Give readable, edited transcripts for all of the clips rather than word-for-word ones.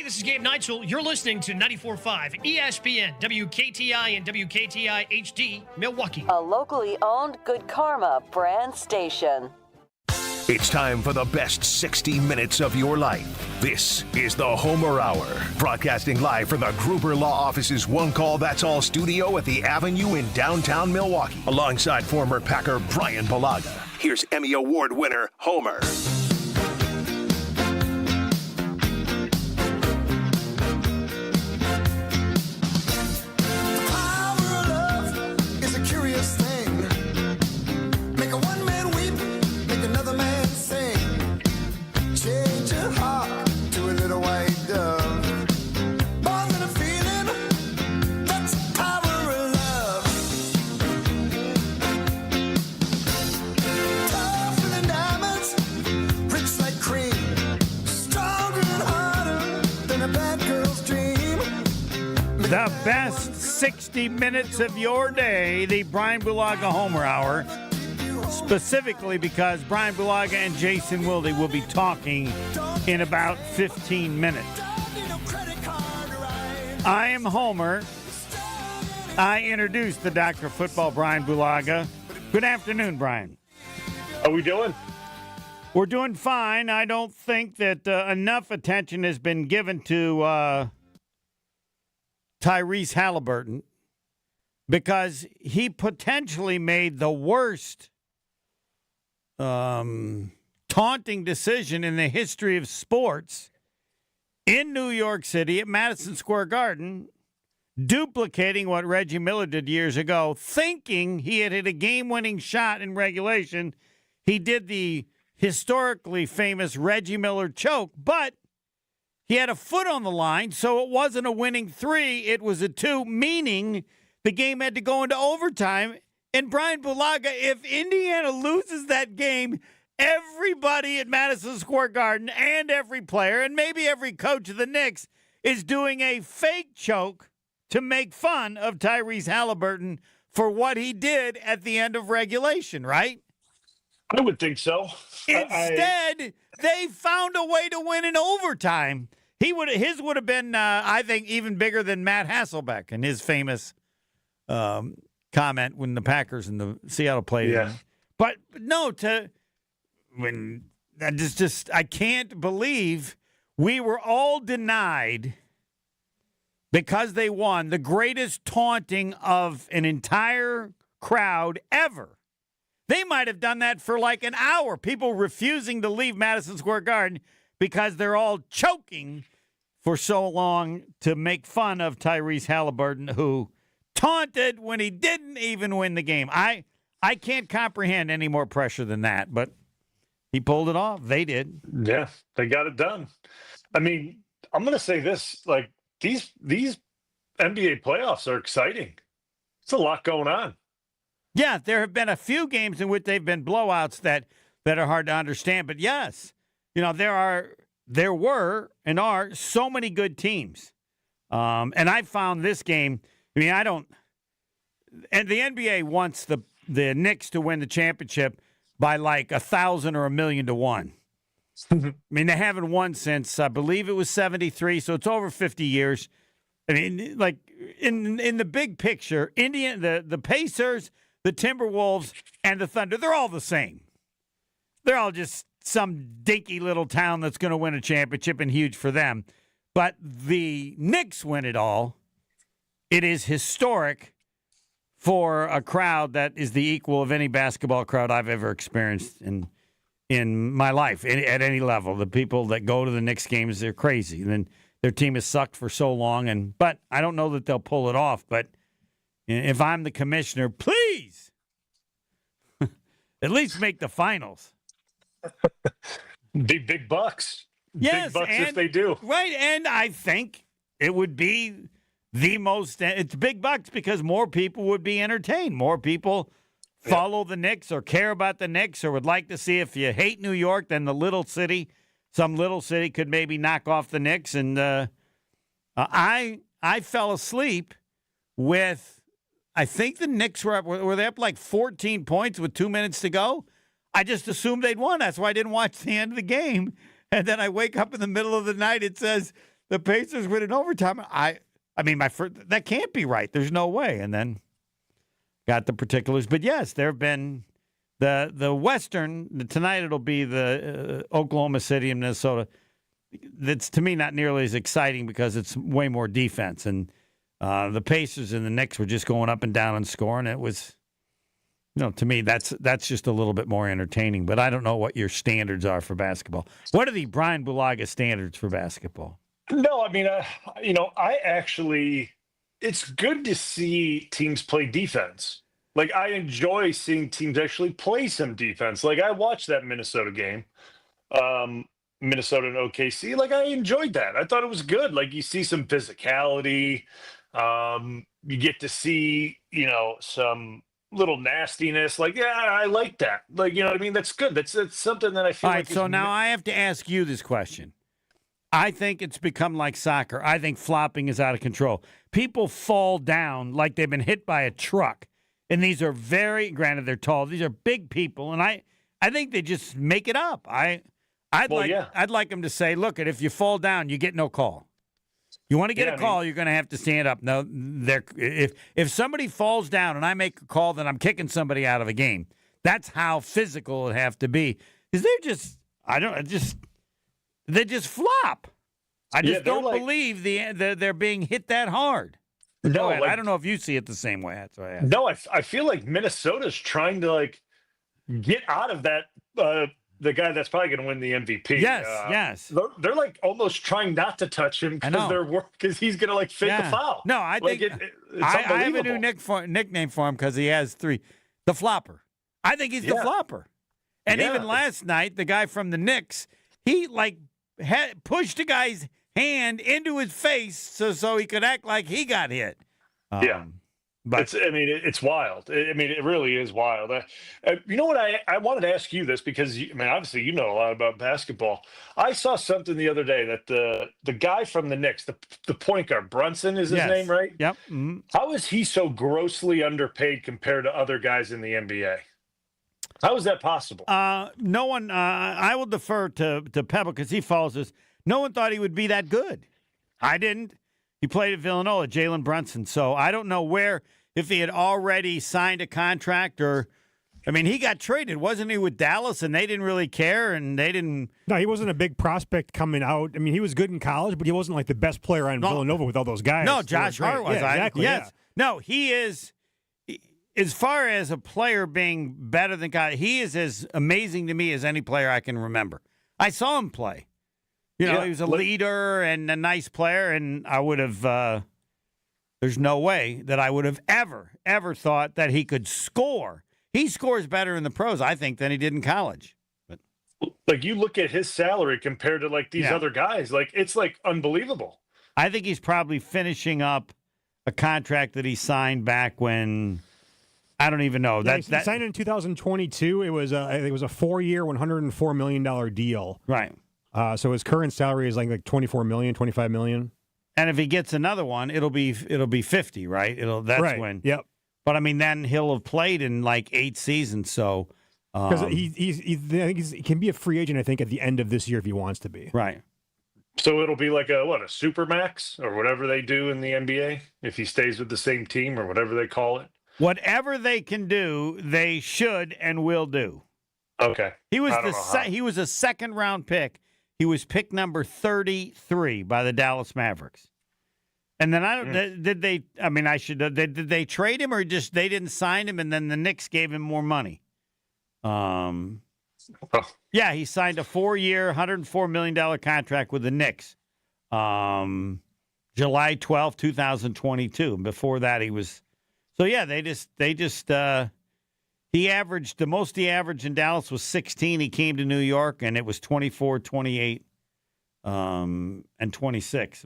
this is Gabe Neitzel. You're listening to 94.5 ESPN, WKTI and WKTI HD, Milwaukee. A locally owned Good Karma brand station. It's time for the best 60 minutes of your life. This is the Homer Hour, broadcasting live from the Gruber Law Office's One Call That's All studio at the Avenue in downtown Milwaukee, alongside former Packer Bryan Bulaga. Here's Emmy Award winner Homer. The best 60 minutes of your day, the Bryan Bulaga Homer Hour, specifically because Bryan Bulaga and Jason Wilde will be talking in about 15 minutes. I am Homer. I introduced the Doctor of Football, Bryan Bulaga. Good afternoon, Bryan. How are we doing? We're doing fine. I don't think that enough attention has been given to Tyrese Halliburton, because he potentially made the worst taunting decision in the history of sports in New York City at Madison Square Garden, duplicating what Reggie Miller did years ago, thinking he had hit a game-winning shot in regulation. He did the historically famous Reggie Miller choke, but he had a foot on the line, so it wasn't a winning 3. It was a 2, meaning the game had to go into overtime. And Bryan Bulaga, if Indiana loses that game, everybody at Madison Square Garden and every player and maybe every coach of the Knicks is doing a fake choke to make fun of Tyrese Halliburton for what he did at the end of regulation, right? I would think so. Instead, they found a way to win in overtime. His would have been, I think, even bigger than Matt Hasselbeck and his famous comment when the Packers and the Seattle played. Yeah. But no, I can't believe we were all denied, because they won, the greatest taunting of an entire crowd ever. They might have done that for like an hour. People refusing to leave Madison Square Garden because they're all choking for so long to make fun of Tyrese Halliburton, who taunted when he didn't even win the game. I can't comprehend any more pressure than that, but he pulled it off. They did. Yeah, they got it done. I mean, I'm going to say this, like these NBA playoffs are exciting. It's a lot going on. Yeah, there have been a few games in which they've been blowouts that are hard to understand. But yes, there were and are so many good teams. And I found this game, and the NBA wants the Knicks to win the championship by like 1,000 or 1,000,000 to 1. I mean, they haven't won since, I believe it was 73, so it's over 50 years. I mean, like in the big picture, the Pacers, the Timberwolves, and the Thunder, they're all the same. They're all just some dinky little town that's going to win a championship, and huge for them. But the Knicks win it all. It is historic for a crowd that is the equal of any basketball crowd I've ever experienced in my life at any level. The people that go to the Knicks games, they're crazy. And then their team has sucked for so long, but I don't know that they'll pull it off. But if I'm the commissioner, please at least make the finals. Big bucks. Yes, big bucks if they do. Right, and I think it would be it's big bucks because more people would be entertained. More people follow the Knicks or care about the Knicks or would like to see, if you hate New York, then some little city could maybe knock off the Knicks. And I fell asleep with, I think the Knicks were they up like 14 points with 2 minutes to go? I just assumed they'd won. That's why I didn't watch the end of the game. And then I wake up in the middle of the night. It says the Pacers win in overtime. I mean, that can't be right. There's no way. And then got the particulars. But yes, there have been the Western. Tonight it'll be the Oklahoma City and Minnesota. That's, to me, not nearly as exciting because it's way more defense. And the Pacers and the Knicks were just going up and down and scoring. It was, to me, that's just a little bit more entertaining. But I don't know what your standards are for basketball. What are the Bryan Bulaga standards for basketball? No, I mean, I actually, it's good to see teams play defense. Like, I enjoy seeing teams actually play some defense. Like, I watched that Minnesota game, Minnesota and OKC. Like, I enjoyed that. I thought it was good. Like, you see some physicality. You get to see, some little nastiness. Like, yeah, I like that. Like, you know what I mean? That's good. That's something that I feel All like. right, so now I have to ask you this question. I think it's become like soccer. I think flopping is out of control. People fall down like they've been hit by a truck. And these are granted they're tall. These are big people, and I think they just make it up. I'd like them to say, look, if you fall down, you get no call. You want to get a call, you're going to have to stand up. No, if somebody falls down and I make a call, then I'm kicking somebody out of a game. That's how physical it have to be. Because they just flop. I just don't believe they're being hit that hard. No, I don't know if you see it the same way. That's why I asked. No, I feel like Minnesota's trying to get out of that. The guy that's probably going to win the MVP. Yes. They're almost trying not to touch him because he's going to fake a foul. No, I think I have a new nickname for him because he has three. The Flopper. I think he's the Flopper. And even last night, the guy from the Knicks, he had pushed a guy's hand into his face so he could act like he got hit. But it's wild. It really is wild. You know what? I wanted to ask you this because obviously you know a lot about basketball. I saw something the other day that the guy from the Knicks, the point guard, Brunson is his name, right? Yep. Mm-hmm. How is he so grossly underpaid compared to other guys in the NBA? How is that possible? No one. I will defer to Pebble because he follows this. No one thought he would be that good. I didn't. He played at Villanova, Jalen Brunson. So I don't know if he had already signed a contract or, he got traded. Wasn't he with Dallas and they didn't really care and they didn't. No, he wasn't a big prospect coming out. He was good in college, but he wasn't the best player on Villanova with all those guys. No, Josh Hart was. Yeah, exactly. Yes. Yeah. No, he is. As far as a player being better than God, he is as amazing to me as any player I can remember. I saw him play. He was a leader and a nice player, and I would have there's no way that I would have ever thought that he could score. He scores better in the pros, I think, than he did in college. But you look at his salary compared to these other guys, it's unbelievable. I think he's probably finishing up a contract that he signed back when I don't even know. He signed in 2022. It was I think it was a 4-year, $104 million deal. Right. So his current salary is like $24 million, $25 million. And if he gets another one, it'll be 50, right? That's right. when. Yep. But then he'll have played in 8 seasons. So because he can be a free agent, I think, at the end of this year if he wants to be. Right. So it'll be a super max or whatever they do in the NBA if he stays with the same team or whatever they call it. Whatever they can do, they should and will do. Okay. He was he was a second round pick. He was pick number 33 by the Dallas Mavericks. And then did they? Did they trade him or just they didn't sign him? And then the Knicks gave him more money. Yeah, he signed a 4-year, $104 million contract with the Knicks. July 12, 2022. Before that, he was. So yeah, he averaged, the most he averaged in Dallas was 16. He came to New York, and it was 24, 28, and 26.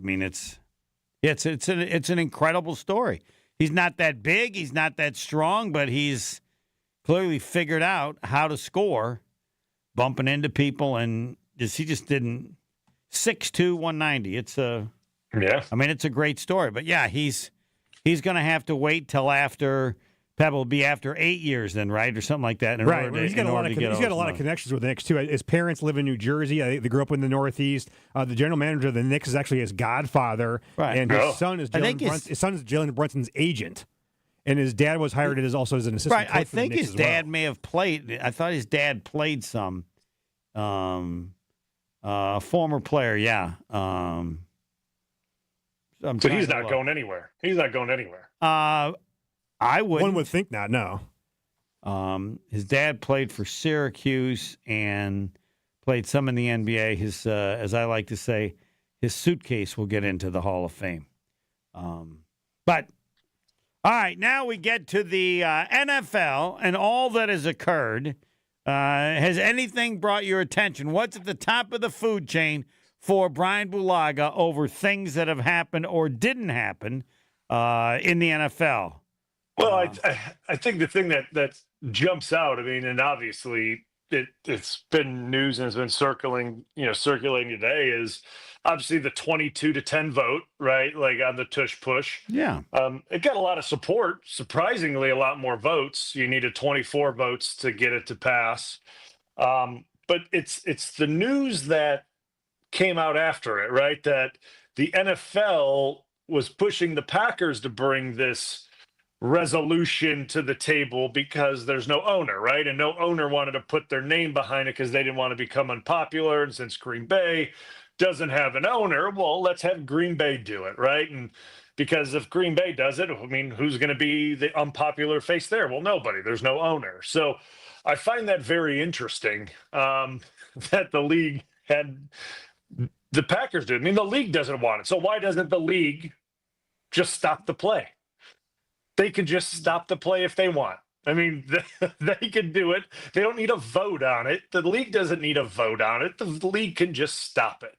It's an incredible story. He's not that big. He's not that strong, but he's clearly figured out how to score, bumping into people, and he just didn't. 6'2", 190. It's a great story. But yeah, he's going to have to wait till after Pebble will be after 8 years then, right? Or something like that. Right. He's got a lot of connections with the Knicks, too. His parents live in New Jersey. I think they grew up in the Northeast. The general manager of the Knicks is actually his godfather. Right. And his son is Jalen Brunson's agent. And his dad was hired also as an assistant Right. coach I for the think Knicks his as well. dad may have played. I thought his dad played some. Former player, yeah. So he's not going anywhere. He's not going anywhere. I would. One would think not, no. His dad played for Syracuse and played some in the NBA. His, as I like to say, his suitcase will get into the Hall of Fame. But, all right, now we get to the NFL and all that has occurred. Has anything brought your attention? What's at the top of the food chain for Bryan Bulaga over things that have happened or didn't happen in the NFL? Well, I think the thing that jumps out, I mean, and obviously it's been news and it's been circulating today, is obviously the 22-10 vote, right? Like on the tush push. Yeah. It got a lot of support, surprisingly a lot more votes. You needed 24 votes to get it to pass. But it's the news that came out after it, right? That the NFL was pushing the Packers to bring this resolution to the table because there's no owner, right? And no owner wanted to put their name behind it because they didn't want to become unpopular. And since Green Bay doesn't have an owner, well, let's have Green Bay do it, right? And because if Green Bay does it, I mean, who's going to be the unpopular face there? Well, nobody. There's no owner. So I find that very interesting that the league had the Packers did. I mean, the league doesn't want it. So why doesn't the league just stop the play? They could just stop the play if they want. I mean, they can do it. They don't need a vote on it. The league doesn't need a vote on it. The league can just stop it.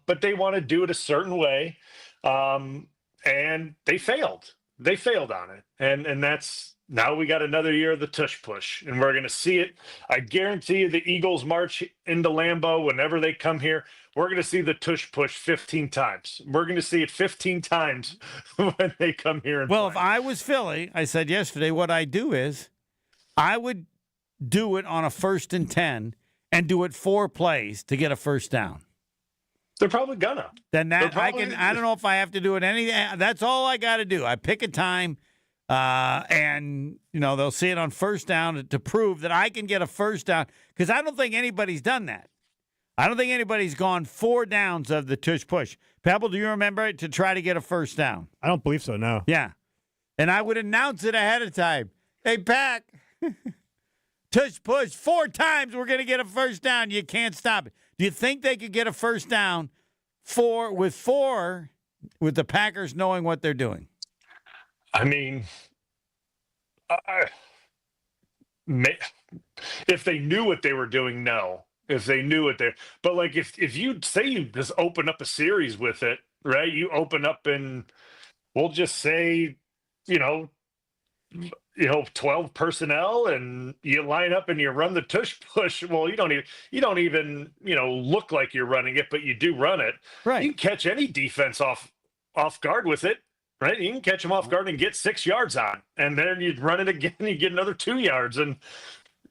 But they want to do it a certain way. And they failed. They failed on it. And that's now we got another year of the tush push. And we're going to see it. I guarantee you the Eagles march into Lambeau whenever they come here. We're going to see the tush push 15 times. We're going to see it 15 times when they come here. And well, play. if I was Philly, I said yesterday, what I do is I would do it on a 1st and 10 and do it 4 plays to get a first down. They're probably gonna. Then that I don't know if I have to do it that's all I got to do. I pick a time and they'll see it on first down to prove that I can get a first down because I don't think anybody's done that. I don't think anybody's gone 4 downs of the tush push. Pebble, do you remember it to try to get a first down? I don't believe so, no. Yeah. And I would announce it ahead of time. Hey, Pack, tush push 4 times, we're going to get a first down. You can't stop it. Do you think they could get a first down with 4 with the Packers knowing what they're doing? I mean, if they knew what they were doing, no. If they knew it there, but like if you say you just open up a series with it, right? You open up and we'll just say, 12 personnel, and you line up and you run the tush push. Well, you don't even look like you're running it, but you do run it. Right. You can catch any defense off guard with it, right? You can catch them off guard and get 6 yards on, and then you run it again, you get another 2 yards, and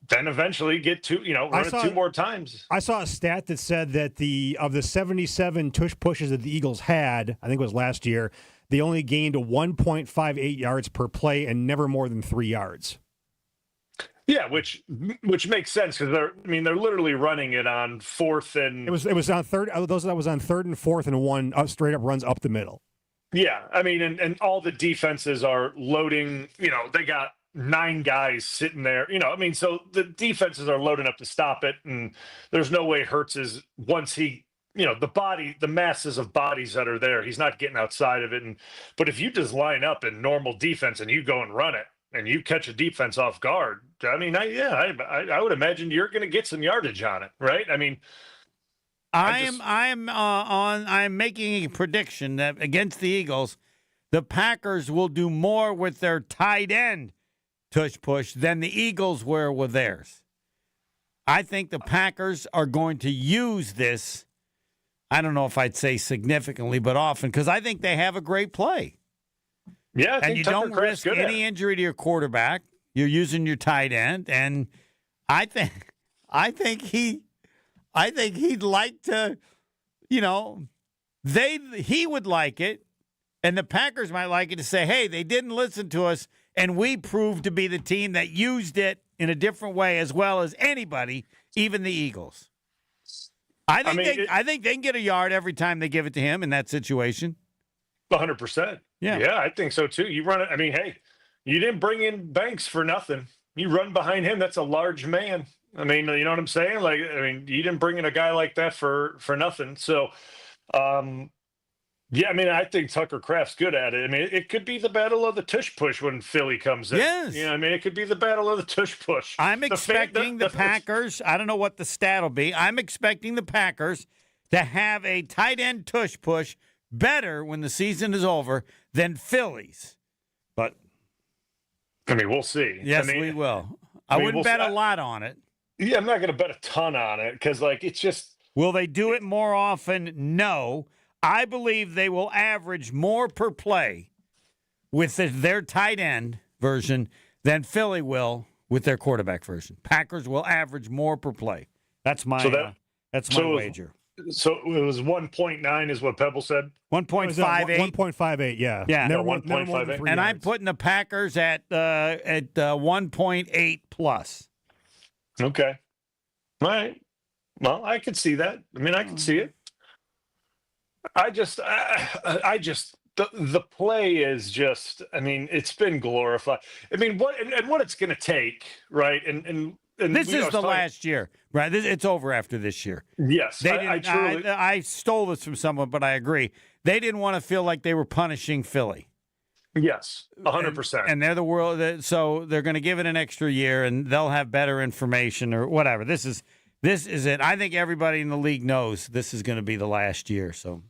then eventually get run it 2 more times. I saw a stat that said that of the 77 tush pushes that the Eagles had, I think it was last year, they only gained 1.58 yards per play and never more than 3 yards. Yeah, which makes sense because they're literally running it on 4th and it was on third. Those that was on 3rd and 4th and 1 straight up runs up the middle. Yeah, I mean, and all the defenses are loading. They got 9 guys sitting there, so the defenses are loading up to stop it. And there's no way Hurts is, once he, the masses of bodies that are there, he's not getting outside of it. But if you just line up in normal defense and you go and run it and you catch a defense off guard, I mean, I would imagine you're going to get some yardage on it. Right. I mean, I'm making a prediction that against the Eagles, the Packers will do more with their tight end tush push than the Eagles were with theirs. I think the Packers are going to use this, I don't know if I'd say significantly, but often, because I think they have a great play. Yeah, I think and you Tucker don't Kraft's risk good at any it. injury to your quarterback. You're using your tight end, and I think he'd like to, he would like it, and the Packers might like it to say, hey, they didn't listen to us, and we proved to be the team that used it in a different way as well as anybody, even the Eagles. I think they can get a yard every time they give it to him in that situation. 100%. Yeah, I think so too. You run it. I mean, hey, you didn't bring in Banks for nothing. You run behind him. That's a large man. I mean, you know what I'm saying? Like, I mean, you didn't bring in a guy like that for nothing. So, yeah, I mean, I think Tucker Kraft's good at it. I mean, it could be the battle of the tush push when Philly comes in. Yes. I mean, it could be the battle of the tush push. I'm expecting the Packers. I don't know what the stat will be. I'm expecting the Packers to have a tight end tush push better when the season is over than Phillies. But I mean, we'll see. Yes, we will. I wouldn't bet a lot on it. Yeah, I'm not going to bet a ton on it because, like, it's just. Will they do it more often? No. I believe they will average more per play with their tight end version than Philly will with their quarterback version. Packers will average more per play. That's my wager. So it was 1.9 is what Pebble said? 1.58. 1.58, yeah. Yeah. Never 1.58. And I'm putting the Packers at 1.8 plus. Okay. All right. Well, I could see that. I mean, I can see it. I just the play is just. I mean, it's been glorified. I mean, what it's going to take, right? And this is the last year, right? It's over after this year. Yes, I stole this from someone, but I agree. They didn't want to feel like they were punishing Philly. Yes, 100%. And they're the world, so they're going to give it an extra year, and they'll have better information or whatever. This is it. I think everybody in the league knows this is going to be the last year. So.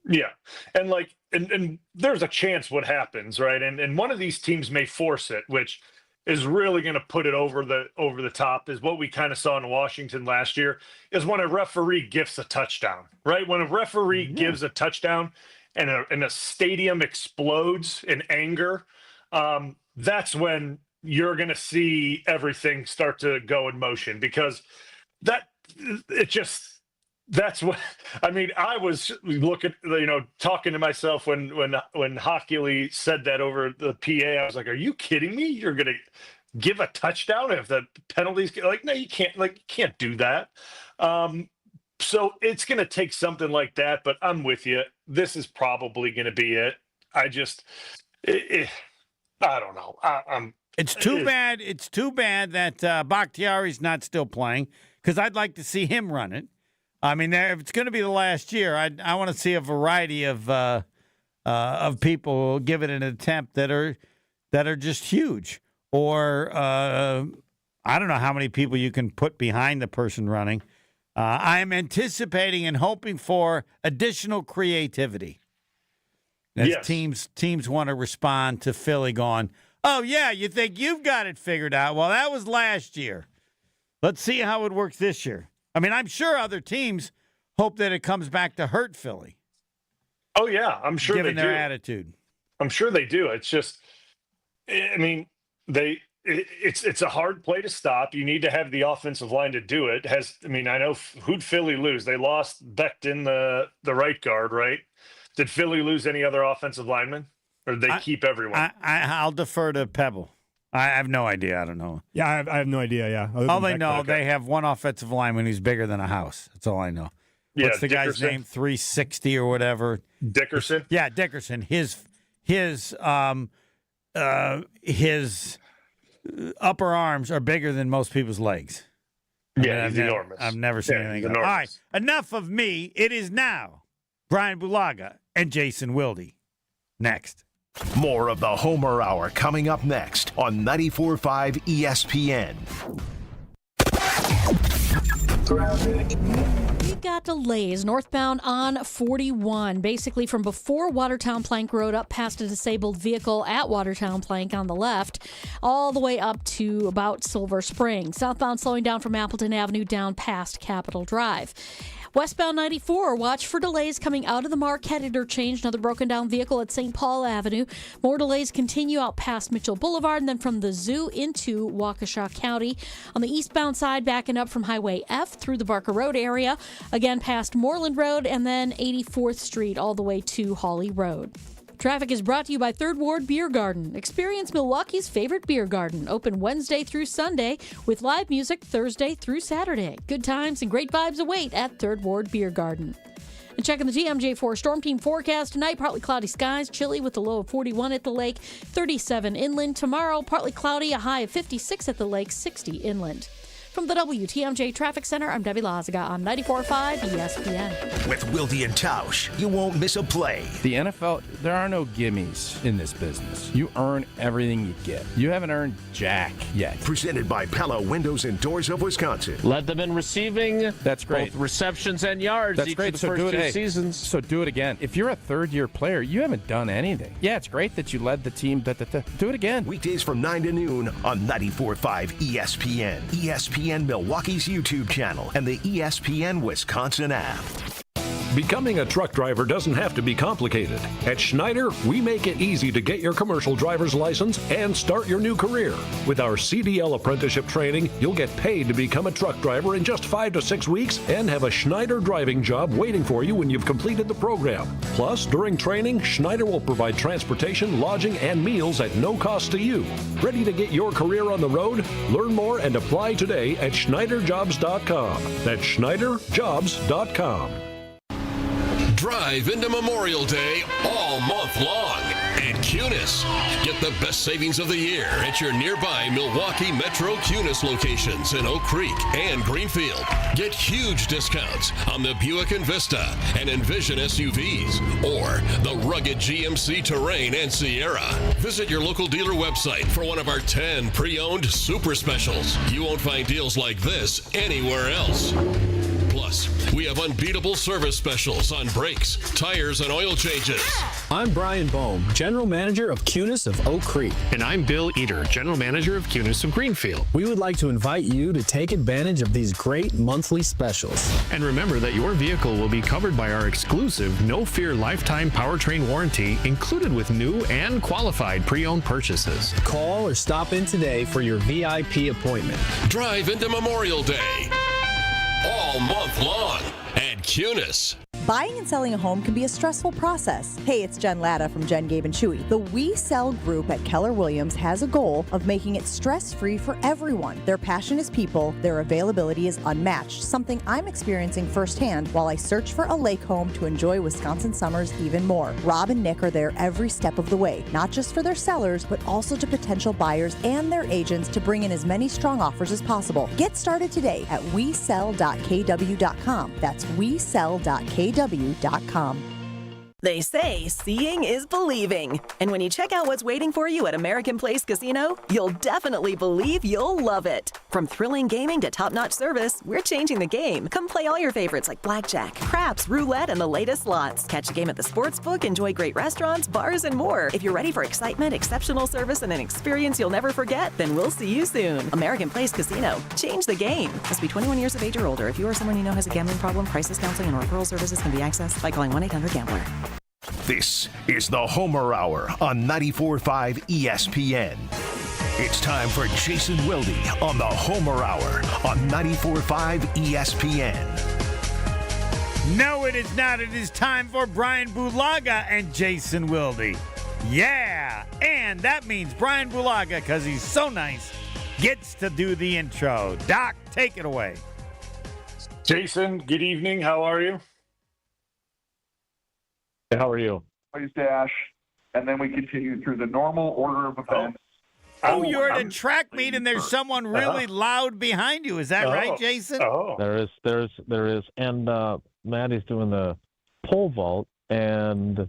Yeah. And like, and there's a chance what happens, right? And one of these teams may force it, which is really going to put it over the top, is what we kind of saw in Washington last year, is when a referee gifts a touchdown, right? When a referee gives a touchdown and a stadium explodes in anger, that's when you're going to see everything start to go in motion, because that's what I mean. I was looking, talking to myself when Hockley said that over the PA. I was like, "Are you kidding me? You're going to give a touchdown if the penalties like no, you can't do that." So it's going to take something like that. But I'm with you. This is probably going to be it. I don't know. It's too bad. It's too bad that Bakhtiari's not still playing, because I'd like to see him run it. I mean, if it's going to be the last year, I want to see a variety of people give it an attempt that are just huge. Or I don't know how many people you can put behind the person running. I am anticipating and hoping for additional creativity as teams want to respond to Philly going, "Oh yeah, you think you've got it figured out? Well, that was last year. Let's see how it works this year." I mean, I'm sure other teams hope that it comes back to hurt Philly. Oh, yeah, I'm sure given they their do. attitude. I'm sure they do. It's just, I mean, it's a hard play to stop. You need to have the offensive line to do it. I know who'd Philly lose? They lost Becton, the right guard, right? Did Philly lose any other offensive linemen, or did they keep everyone? I'll defer to Pebble. I have no idea. I don't know. Yeah, I have no idea, yeah. All they know, they have one offensive lineman who's bigger than a house. That's all I know. Yeah, what's the guy's name? 360 or whatever. Dickerson? Yeah, Dickerson. His upper arms are bigger than most people's legs. He's enormous. I've never seen anything else. All right, enough of me. It is now Bryan Bulaga and Jason Wilde. Next. More of the Homer Hour coming up next on 94.5 ESPN. We've got delays northbound on 41, basically from before Watertown Plank Road up past a disabled vehicle at Watertown Plank on the left, all the way up to about Silver Spring. Southbound slowing down from Appleton Avenue down past Capitol Drive. Westbound 94, watch for delays coming out of the Marquette interchange. Another broken down vehicle at St. Paul Avenue. More delays continue out past Mitchell Boulevard and then from the zoo into Waukesha County. On the eastbound side, backing up from Highway F through the Barker Road area. Again, past Moreland Road and then 84th Street all the way to Hawley Road. Traffic is brought to you by Third Ward Beer Garden. Experience Milwaukee's favorite beer garden. Open Wednesday through Sunday with live music Thursday through Saturday. Good times and great vibes await at Third Ward Beer Garden. And checking the TMJ4 Storm Team forecast tonight, partly cloudy skies, chilly with a low of 41 at the lake, 37 inland. Tomorrow, partly cloudy, a high of 56 at the lake, 60 inland. From the WTMJ Traffic Center, I'm Debbie Lazaga on 94.5 ESPN. With Wilde and Tausch, you won't miss a play. The NFL, there are no gimmies in this business. You earn everything you get. You haven't earned jack yet. Presented by Pella Windows and Doors of Wisconsin. Led them in receiving. That's great. Both receptions and yards. That's each great. of the first two seasons. So do it again. If you're a third-year player, you haven't done anything. Yeah, it's great that you led the team. Do it again. Weekdays from 9 to noon on 94.5 ESPN. ESPN Milwaukee's YouTube channel and the ESPN Wisconsin app. Becoming a truck driver doesn't have to be complicated. At Schneider, we make it easy to get your commercial driver's license and start your new career. With our CDL apprenticeship training, you'll get paid to become a truck driver in just 5 to 6 weeks and have a Schneider driving job waiting for you when you've completed the program. Plus, during training, Schneider will provide transportation, lodging, and meals at no cost to you. Ready to get your career on the road? Learn more and apply today at SchneiderJobs.com. That's SchneiderJobs.com. Drive into Memorial Day all month long at Cunis. Get the best savings of the year at your nearby Milwaukee Metro Cunis locations in Oak Creek and Greenfield. Get huge discounts on the Buick Envista and Envision SUVs or the rugged GMC Terrain and Sierra. Visit your local dealer website for one of our 10 pre-owned super specials. You won't find deals like this anywhere else. Plus, we have unbeatable service specials on brakes, tires, and oil changes. I'm Brian Bohm, General Manager of Cunis of Oak Creek. And I'm Bill Eater, General Manager of Cunis of Greenfield. We would like to invite you to take advantage of these great monthly specials. And remember that your vehicle will be covered by our exclusive No Fear Lifetime Powertrain Warranty, included with new and qualified pre-owned purchases. Call or stop in today for your VIP appointment. Drive into Memorial Day all month long at Cunis. Buying and selling a home can be a stressful process. Hey, it's Jen Latta from Jen, Gabe, and Chewy. The We Sell group at Keller Williams has a goal of making it stress-free for everyone. Their passion is people, their availability is unmatched, something I'm experiencing firsthand while I search for a lake home to enjoy Wisconsin summers even more. Rob and Nick are there every step of the way, not just for their sellers, but also to potential buyers and their agents to bring in as many strong offers as possible. Get started today at wesell.kw.com. That's wesell.kw.com. They say seeing is believing. And when you check out what's waiting for you at American Place Casino, you'll definitely believe you'll love it. From thrilling gaming to top-notch service, we're changing the game. Come play all your favorites like blackjack, craps, roulette, and the latest slots. Catch a game at the sportsbook, enjoy great restaurants, bars, and more. If you're ready for excitement, exceptional service, and an experience you'll never forget, then we'll see you soon. American Place Casino. Change the game. Must be 21 years of age or older. If you or someone you know has a gambling problem, crisis counseling and referral services can be accessed by calling 1-800-GAMBLER. This is the Homer Hour on 94.5 ESPN. It's time for Jason Wilde on the Homer Hour on 94.5 ESPN. No, it is not. It is time for Brian Bulaga and Jason Wilde. Yeah, and that means Brian Bulaga, because he's so nice, gets to do the intro. Doc, take it away. Jason, good evening. How are you? How are you? Please dash, and then we continue through the normal order of events. Oh, you're at a track meet and there's someone really loud behind you. Is that right, Jason? There is. And Maddie's doing the pole vault, and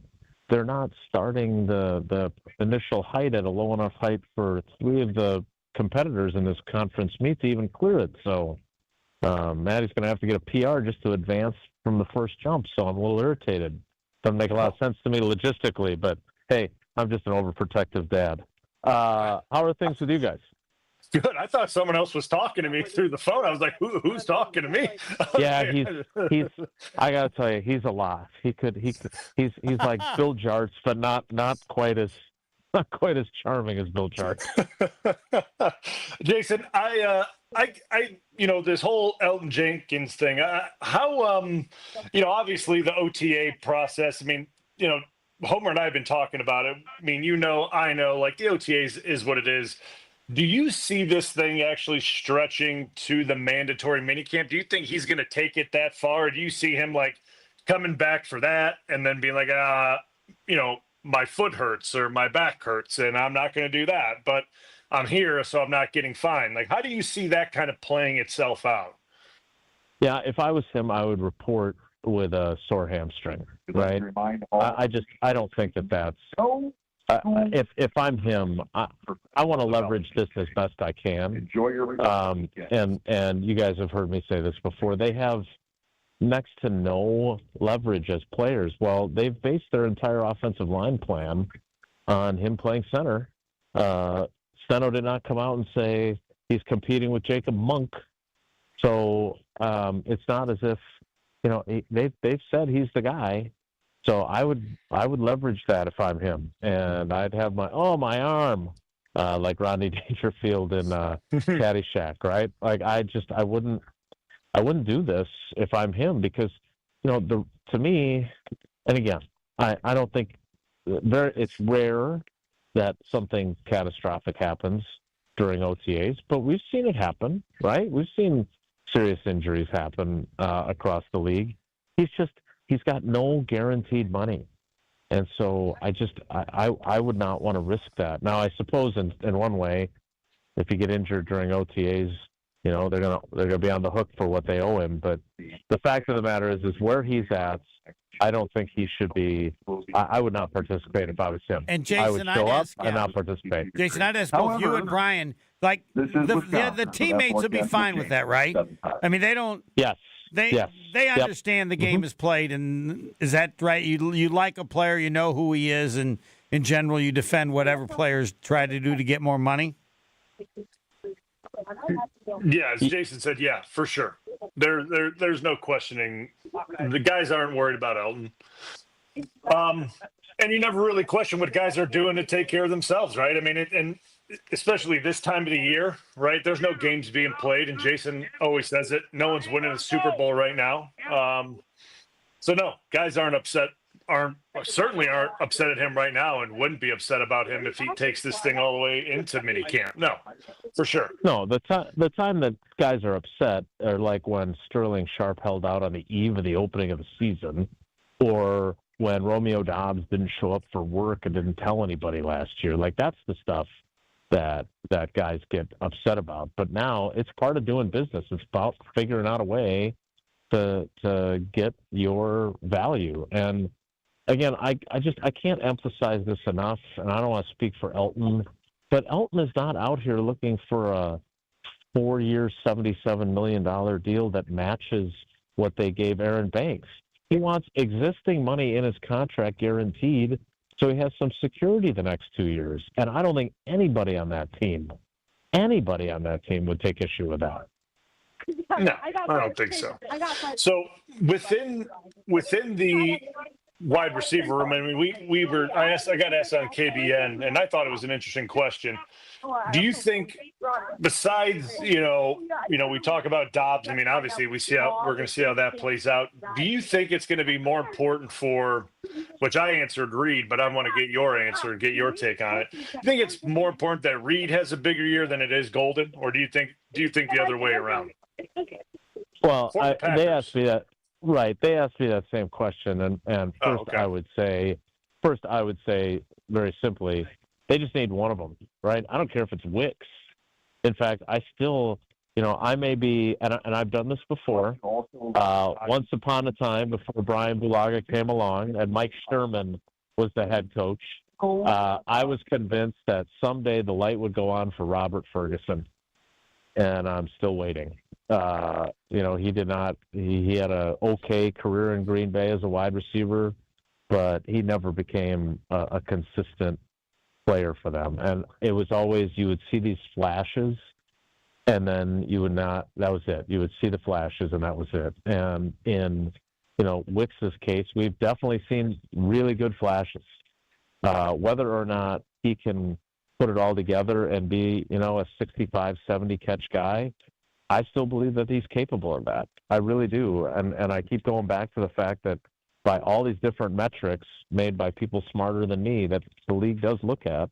they're not starting the initial height at a low enough height for three of the competitors in this conference meet to even clear it. So Maddie's going to have to get a PR just to advance from the first jump. So I'm a little irritated. Doesn't make a lot of sense to me logistically, but hey, I'm just an overprotective dad. How are things with you guys? Good. I thought someone else was talking to me through the phone. I was like, who's talking to me? Yeah, he's. I gotta tell you, he's a lot. He's like Bill Jarts, but not quite as charming as Bill Jarts. Jason, I this whole Elton Jenkins thing. How obviously the OTA process. I mean, Homer and I have been talking about it. I mean, I know, like the OTAs is what it is. Do you see this thing actually stretching to the mandatory minicamp? Do you think he's going to take it that far? Or do you see him like coming back for that and then being like, my foot hurts or my back hurts and I'm not going to do that, but I'm here, so I'm not getting fined. Like, how do you see that kind of playing itself out? Yeah, if I was him, I would report with a sore hamstring, right? I don't think that's. If I'm him, I want to leverage this as best I can. Enjoy your and you guys have heard me say this before. They have next to no leverage as players. Well, they've based their entire offensive line plan on him playing center. Steno did not come out and say he's competing with Jacob Monk. So it's not as if they've said he's the guy. So I would leverage that if I'm him, and I'd have my arm like Rodney Dangerfield in Caddyshack, right? Like I wouldn't do this if I'm him because to me, and again, I don't think it's rare that something catastrophic happens during OTAs, but we've seen it happen, right? We've seen serious injuries happen across the league. He's got no guaranteed money. And so I would not want to risk that. Now, I suppose in one way, if you get injured during OTAs, they're gonna be on the hook for what they owe him. But the fact of the matter is where he's at, I don't think he should be. I would not participate if I was him. And Jason, I would show up and not participate. Jason, I'd ask both you and Brian, like the teammates would be fine with that, right? I mean, they don't. Yes. They understand the game is played, and is that right? You like a player, you know who he is, and in general, you defend whatever players try to do to get more money? Yeah, as Jason said, yeah, for sure. There's no questioning. The guys aren't worried about Elton. And you never really question what guys are doing to take care of themselves, right? I mean, and especially this time of the year, right? There's no games being played, and Jason always says it. No one's winning a Super Bowl right now. So no, guys certainly aren't upset at him right now, and wouldn't be upset about him if he takes this thing all the way into minicamp. No, for sure. No, the time that guys are upset are like when Sterling Sharp held out on the eve of the opening of the season, or when Romeo Doubs didn't show up for work and didn't tell anybody last year. Like, that's the stuff that guys get upset about. But now it's part of doing business. It's about figuring out a way to get your value. And again, I can't emphasize this enough, and I don't want to speak for Elton, but Elton is not out here looking for a 4-year, $77 million deal that matches what they gave Aaron Banks. He wants existing money in his contract guaranteed, so he has some security the next 2 years. And I don't think anybody on that team would take issue with that. No, I don't think so. So within the wide receiver room, I mean, I got asked on KBN, and I thought it was an interesting question. Do you think, besides, we talk about Dobbs, I mean, obviously we're going to see how that plays out. Do you think it's going to be more important which I answered Reed, but I want to get your answer and get your take on it. Do you think it's more important that Reed has a bigger year than it is Golden, or do you think the other way around? Well, they asked me that. Right, they asked me that same question, and first I would say very simply, they just need one of them, right? I don't care if it's Wicks. In fact, I still, I may be, and I've done this before. Once upon a time, before Bryan Bulaga came along, and Mike Sherman was the head coach, I was convinced that someday the light would go on for Robert Ferguson, and I'm still waiting. He did not. He had a okay career in Green Bay as a wide receiver, but he never became a consistent player for them. And it was always, you would see these flashes and then you would not. That was it. You would see the flashes, and that was it. And in Wicks's case, we've definitely seen really good flashes. Whether or not he can put it all together and be, a 65, 70 catch guy, I still believe that he's capable of that. I really do. And I keep going back to the fact that by all these different metrics made by people smarter than me that the league does look at,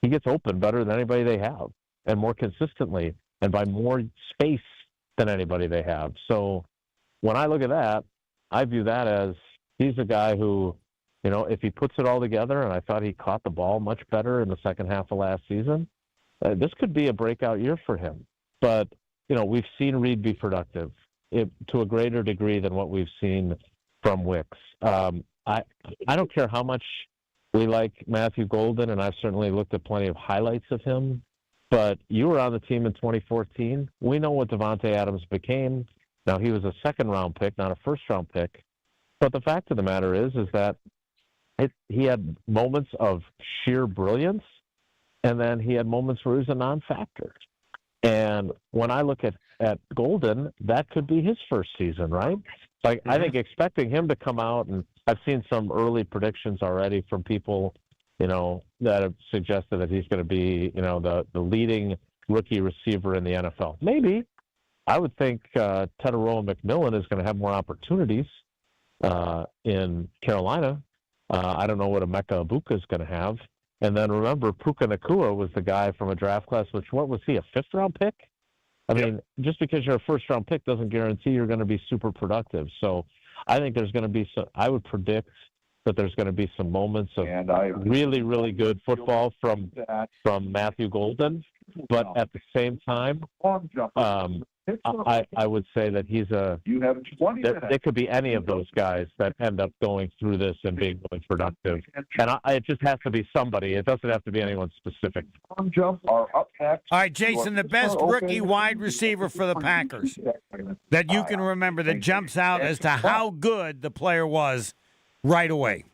he gets open better than anybody they have and more consistently and by more space than anybody they have. So when I look at that, I view that as he's a guy who, if he puts it all together, and I thought he caught the ball much better in the second half of last season, this could be a breakout year for him. But, we've seen Reed be productive to a greater degree than what we've seen from Wicks. I don't care how much we like Matthew Golden, and I've certainly looked at plenty of highlights of him, but you were on the team in 2014. We know what Devontae Adams became. Now, he was a second-round pick, not a first-round pick. But the fact of the matter is that he had moments of sheer brilliance, and then he had moments where he was a non-factor. And when I look at Golden, that could be his first season, right? Like, I think expecting him to come out, and I've seen some early predictions already from people, that have suggested that he's going to be, the leading rookie receiver in the NFL. Maybe. I would think Teteroa McMillan is going to have more opportunities in Carolina. I don't know what Emeka Ibuka is going to have. And then remember, Puka Nacua was the guy from a draft class, what was he, a fifth-round pick? I mean, just because you're a first-round pick doesn't guarantee you're going to be super productive. So I think there's going to be some – I would predict that there's going to be some moments of really, really good football from Matthew Golden. But at the same time, I would say that he's there could be any of those guys that end up going through this and being really productive. And it just has to be somebody. It doesn't have to be anyone specific. All right, Jason, the best rookie wide receiver for the Packers that you can remember that jumps out as to how good the player was right away.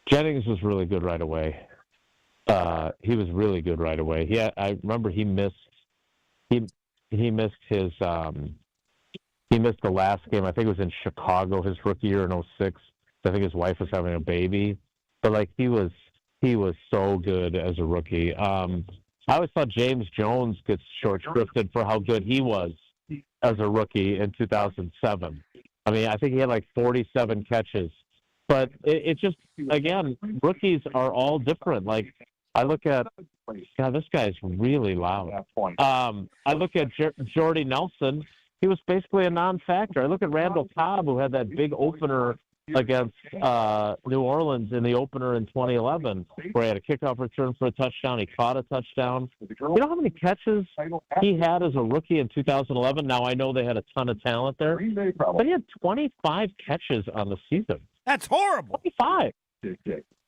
Jennings was really good right away. He was really good right away. I remember he missed his he missed the last game. I think it was in Chicago his rookie year in 2006. I think his wife was having a baby. But he was so good as a rookie. I always thought James Jones gets short shrifted for how good he was as a rookie in 2007. I mean, I think he had 47 catches. But it just, again, rookies are all different. I look at, God, this guy's really loud. I look at Jordy Nelson. He was basically a non-factor. I look at Randall Cobb, who had that big opener against New Orleans in the opener in 2011, where he had a kickoff return for a touchdown. He caught a touchdown. You know how many catches he had as a rookie in 2011? Now, I know they had a ton of talent there, but he had 25 catches on the season. That's horrible. 25.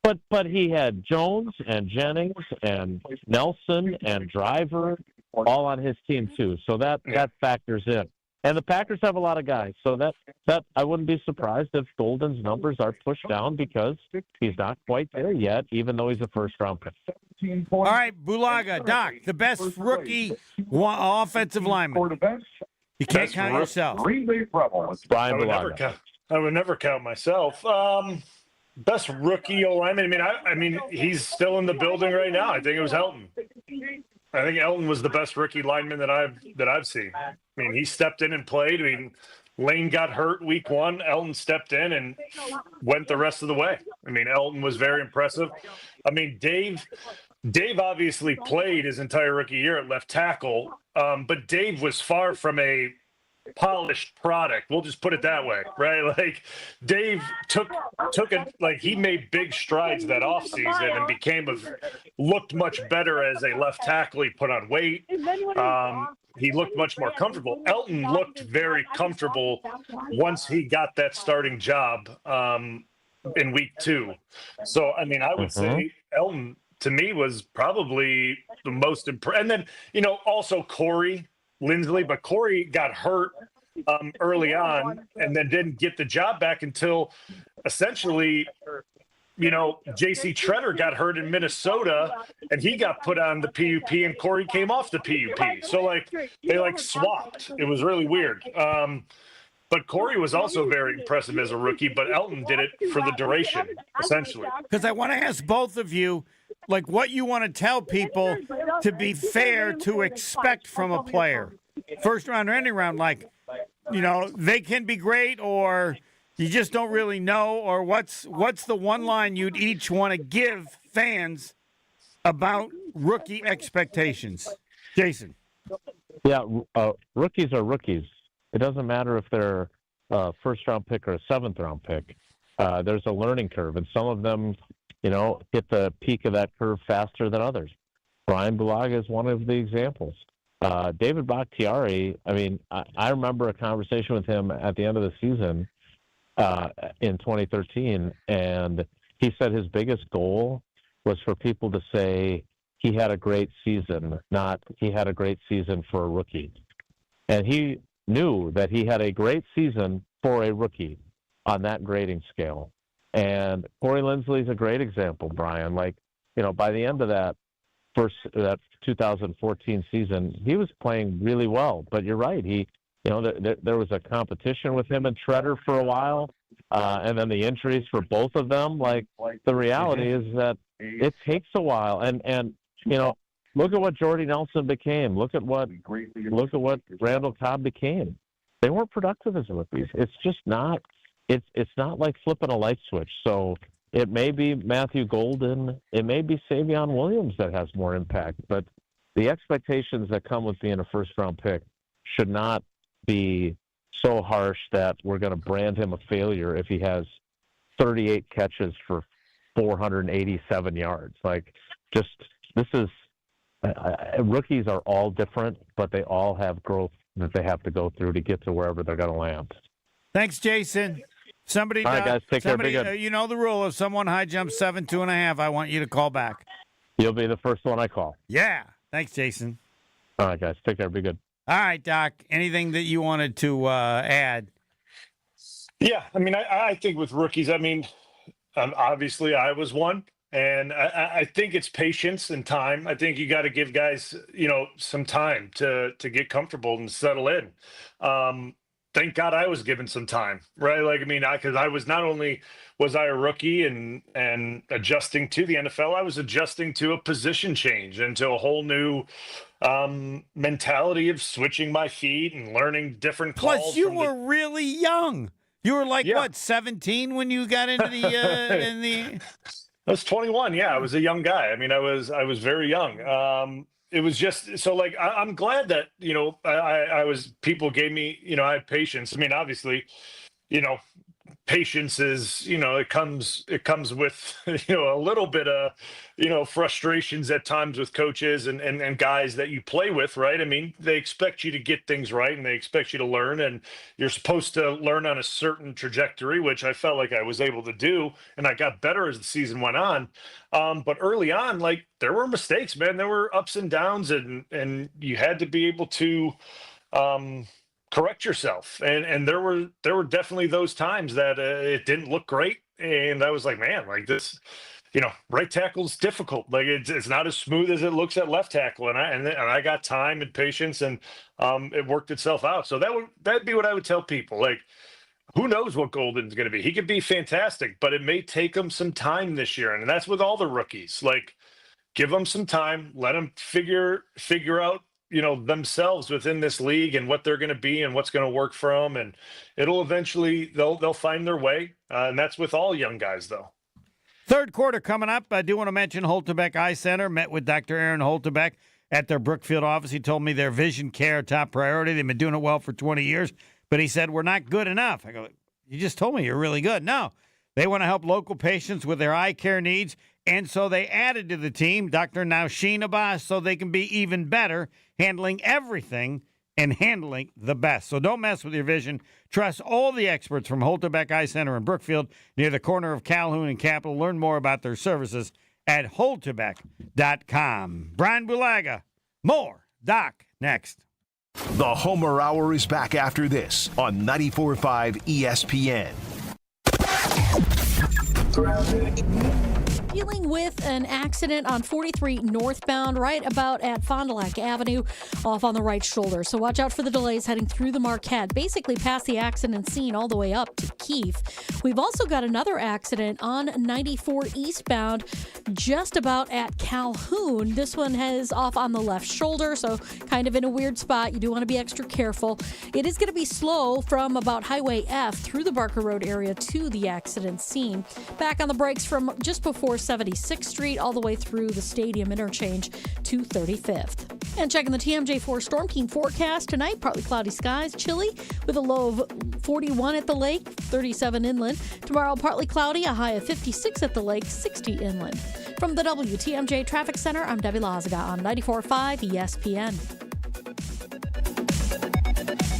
But he had Jones and Jennings and Nelson and Driver all on his team too. So that factors in. And the Packers have a lot of guys. So that I wouldn't be surprised if Golden's numbers are pushed down because he's not quite there yet, even though he's a first-round pick. All right, Bulaga, Doc, the best rookie offensive lineman. You can't count yourself. Bryan Bulaga. I would never count myself. Best rookie lineman. I mean, he's still in the building right now. I think it was Elton. I think Elton was the best rookie lineman that I've seen. I mean, he stepped in and played. I mean, Lane got hurt week 1. Elton stepped in and went the rest of the way. I mean, Elton was very impressive. I mean, Dave obviously played his entire rookie year at left tackle, but Dave was far from a polished product. We'll just put it that way, right? Dave took it, he made big strides that offseason and looked much better as a left tackle. He put on weight. He looked much more comfortable. Elton looked very comfortable once he got that starting job in week 2. So, I mean, I would say Elton, to me, was probably the most impressive. And then, also Corey Lindsley, but Corey got hurt early on and then didn't get the job back until essentially, J.C. Treader got hurt in Minnesota, and he got put on the PUP, and Corey came off the PUP. So, they swapped. It was really weird. But Corey was also very impressive as a rookie, but Elton did it for the duration, essentially. Because I want to ask both of you, what you want to tell people to be fair to expect from a player. First round or any round, they can be great, or you just don't really know, or what's the one line you'd each want to give fans about rookie expectations? Jason. Yeah, rookies are rookies. It doesn't matter if they're a first-round pick or a seventh-round pick. There's a learning curve, and some of them, hit the peak of that curve faster than others. Bryan Bulaga is one of the examples. David Bakhtiari, I remember a conversation with him at the end of the season in 2013, and he said his biggest goal was for people to say he had a great season, not he had a great season for a rookie. And he knew that he had a great season for a rookie on that grading scale. And Corey Linsley's a great example, Brian. By the end of that 2014 season, he was playing really well. But you're right. There was a competition with him and Treader for a while, and then the injuries for both of them. The reality is that it takes a while. And look at what Jordy Nelson became. Look at what Randall Cobb became. They weren't productive as rookies. It's just not. It's not like flipping a light switch. So it may be Matthew Golden, it may be Savion Williams that has more impact. But the expectations that come with being a first-round pick should not be so harsh that we're going to brand him a failure if he has 38 catches for 487 yards. Rookies are all different, but they all have growth that they have to go through to get to wherever they're going to land. Thanks, Jason. All right, guys, take care. Be good. You know the rule. If someone high jumps 7.5, I want you to call back. You'll be the first one I call. Yeah. Thanks, Jason. All right, guys. Take care. Be good. All right, Doc. Anything that you wanted to add? Yeah. I think with rookies, obviously I was one. And I think it's patience and time. I think you got to give guys, some time to get comfortable and settle in. Thank God I was given some time, right? Because I was not only was I a rookie and adjusting to the NFL, I was adjusting to a position change and to a whole new mentality of switching my feet and learning different calls. Plus, you were really young. You were 17 when you got into the I was 21. Yeah, I was a young guy. I was very young. It was just so I'm glad that I was people gave me I had patience. Obviously, patience is it comes with a little bit of frustrations at times with coaches and guys that you play with, right? They expect you to get things right and they expect you to learn, and you're supposed to learn on a certain trajectory, which I felt like I was able to do, and I got better as the season went on. But early on, there were mistakes, man. There were ups and downs, and you had to be able to correct yourself. And there were definitely those times that it didn't look great. And I was like, man, this, right tackle's difficult. It's not as smooth as it looks at left tackle. And I got time and patience, and it worked itself out. So that'd be what I would tell people. Who knows what Golden's going to be? He could be fantastic, but it may take him some time this year. And that's with all the rookies. Give them some time, let them figure out, themselves within this league and what they're going to be and what's going to work for them. And it'll eventually, they'll find their way. And that's with all young guys, though. Third quarter coming up. I do want to mention Holterbeck Eye Center. Met with Dr. Aaron Holterbeck at their Brookfield office. He told me their vision care top priority. They've been doing it well for 20 years. But he said, we're not good enough. I go, you just told me you're really good. No, they want to help local patients with their eye care needs. And so they added to the team Dr. Nausheen Abbas so they can be even better, handling everything and handling the best. So don't mess with your vision. Trust all the experts from Holterbeck Eye Center in Brookfield near the corner of Calhoun and Capitol. Learn more about their services at holterbeck.com. Bryan Bulaga, more Doc next. The Homer Hour is back after this on 94.5 ESPN. Dealing with an accident on 43 northbound, right about at Fond du Lac Avenue, off on the right shoulder. So watch out for the delays heading through the Marquette, basically past the accident scene all the way up to Keefe. We've also got another accident on 94 eastbound, just about at Calhoun. This one is off on the left shoulder, so kind of in a weird spot. You do want to be extra careful. It is going to be slow from about Highway F through the Barker Road area to the accident scene. Back on the brakes from just before 76th Street all the way through the Stadium interchange to 35th. And checking the TMJ4 Storm Team forecast tonight, partly cloudy skies, chilly with a low of 41 at the lake, 37 inland. Tomorrow, partly cloudy, a high of 56 at the lake, 60 inland. From the WTMJ Traffic Center, I'm Debbie Lazaga on 94.5 ESPN.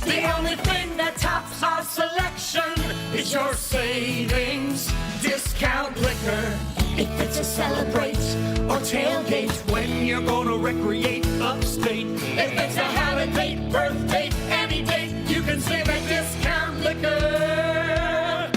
The only thing that tops our selection is your savings. Discount liquor. If it's a celebrate or tailgate, when you're gonna recreate upstate. If it's a holiday, birthday, any date, you can save at Discount Liquor.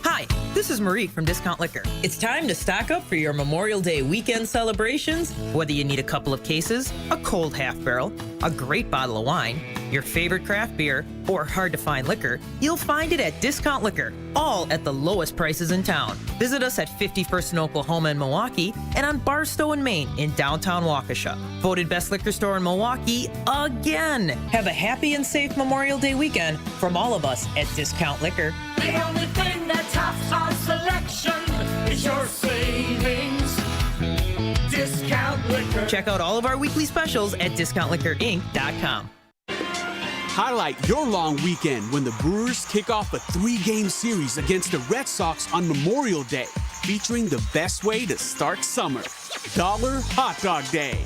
Hi, this is Marie from Discount Liquor. It's time to stock up for your Memorial Day weekend celebrations. Whether you need a couple of cases, a cold half barrel, a great bottle of wine, your favorite craft beer, or hard-to-find liquor, you'll find it at Discount Liquor, all at the lowest prices in town. Visit us at 51st in Oklahoma and Milwaukee, and on Barstow in Maine in downtown Waukesha. Voted best liquor store in Milwaukee again. Have a happy and safe Memorial Day weekend from all of us at Discount Liquor. The only thing that tops our selection is your savings. Discount Liquor. Check out all of our weekly specials at discountliquorinc.com. Highlight your long weekend when the Brewers kick off a 3-game series against the Red Sox on Memorial Day, featuring the best way to start summer, Dollar Hot Dog Day.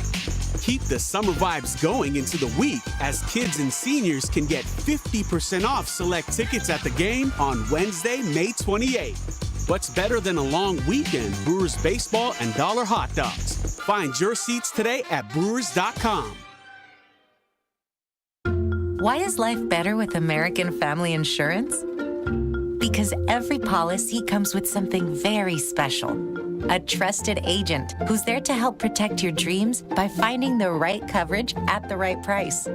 Keep the summer vibes going into the week as kids and seniors can get 50% off select tickets at the game on Wednesday, May 28th. What's better than a long weekend? Brewers baseball and dollar hot dogs. Find your seats today at brewers.com. Why is life better with American Family Insurance? Because every policy comes with something very special. A trusted agent who's there to help protect your dreams by finding the right coverage at the right price.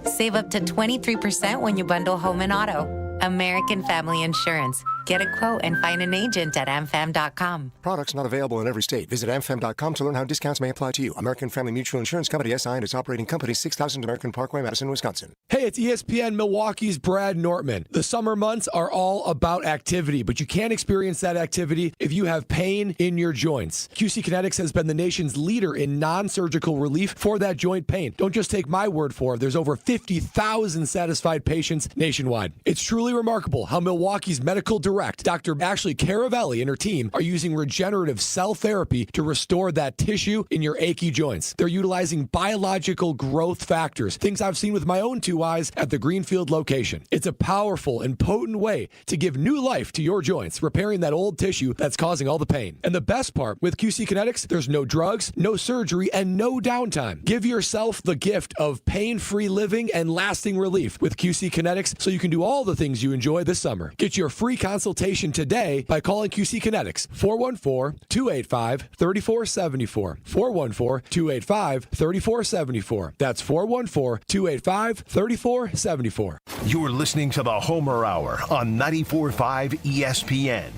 Save up to 23% when you bundle home and auto. American Family Insurance. Get a quote and find an agent at amfam.com. Products not available in every state. Visit amfam.com to learn how discounts may apply to you. American Family Mutual Insurance Company, SI, and its operating company, 6000 American Parkway, Madison, Wisconsin. Hey, it's ESPN Milwaukee's Brad Nortman. The summer months are all about activity, but you can't experience that activity if you have pain in your joints. QC Kinetics has been the nation's leader in non-surgical relief for that joint pain. Don't just take my word for it. There's over 50,000 satisfied patients nationwide. It's truly remarkable how Milwaukee's medical director, Dr. Ashley Caravelli and her team are using regenerative cell therapy to restore that tissue in your achy joints. They're utilizing biological growth factors, things I've seen with my own 2 eyes at the Greenfield location. It's a powerful and potent way to give new life to your joints, repairing that old tissue that's causing all the pain. And the best part, with QC Kinetics, there's no drugs, no surgery, and no downtime. Give yourself the gift of pain-free living and lasting relief with QC Kinetics so you can do all the things you enjoy this summer. Get your free consultation today by calling QC Kinetics 414-285-3474. 414-285-3474. That's 414-285-3474. You're listening to the Homer Hour on 94.5 ESPN.